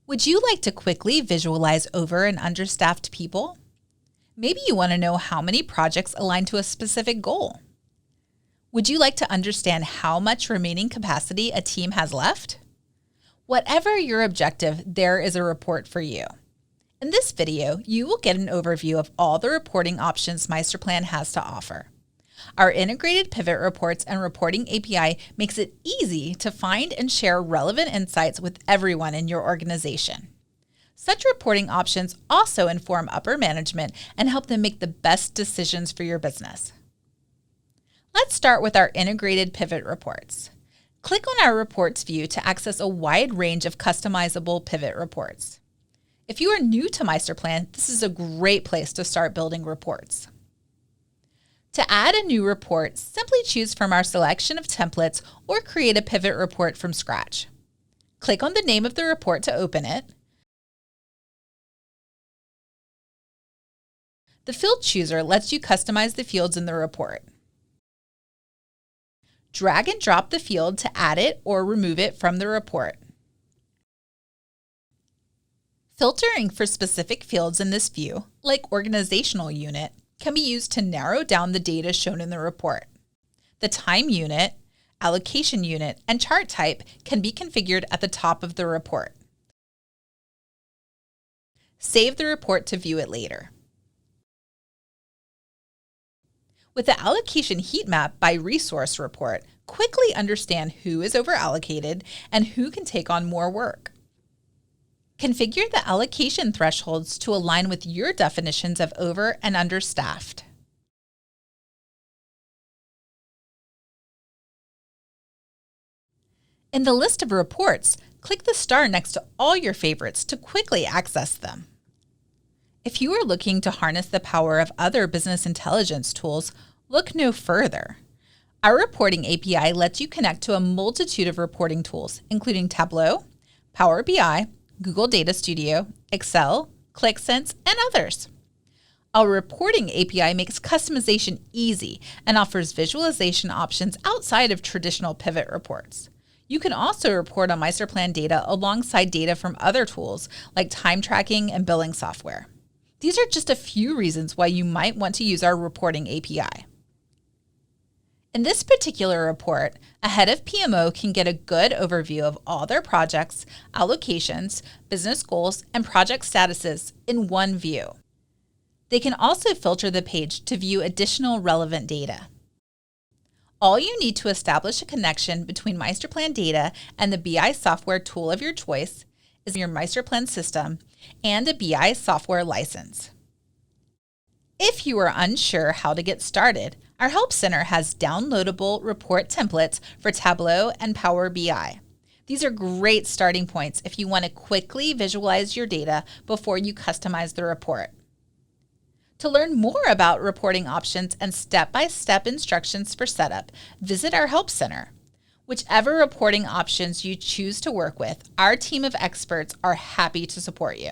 Would you like to quickly visualize over and understaffed people? Maybe you want to know how many projects align to a specific goal. Would you like to understand how much remaining capacity a team has left? Whatever your objective, there is a report for you. In this video, you will get an overview of all the reporting options Meisterplan has to offer. Our integrated pivot reports and reporting API makes it easy to find and share relevant insights with everyone in your organization. Such reporting options also inform upper management and help them make the best decisions for your business. Let's start with our integrated pivot reports. Click on our reports view to access a wide range of customizable pivot reports. If you are new to Meisterplan, this is a great place to start building reports. To add a new report, simply choose from our selection of templates or create a pivot report from scratch. Click on the name of the report to open it. The field chooser lets you customize the fields in the report. Drag and drop the field to add it or remove it from the report. Filtering for specific fields in this view, like organizational unit, can be used to narrow down the data shown in the report. The time unit, allocation unit, and chart type can be configured at the top of the report. Save the report to view it later. With the allocation heat map by resource report, quickly understand who is overallocated and who can take on more work. Configure the allocation thresholds to align with your definitions of over and understaffed. In the list of reports, click the star next to all your favorites to quickly access them. If you are looking to harness the power of other business intelligence tools, look no further. Our reporting API lets you connect to a multitude of reporting tools, including Tableau, Power BI, Google Data Studio, Excel, ClickSense, and others. Our reporting API makes customization easy and offers visualization options outside of traditional pivot reports. You can also report on Meisterplan data alongside data from other tools like time tracking and billing software. These are just a few reasons why you might want to use our reporting API. In this particular report, a head of PMO can get a good overview of all their projects, allocations, business goals, and project statuses in one view. They can also filter the page to view additional relevant data. All you need to establish a connection between Meisterplan data and the BI software tool of your choice is your Meisterplan system and a BI software license. If you are unsure how to get started, our Help Center has downloadable report templates for Tableau and Power BI. These are great starting points if you want to quickly visualize your data before you customize the report. To learn more about reporting options and step-by-step instructions for setup, visit our Help Center. Whichever reporting options you choose to work with, our team of experts are happy to support you.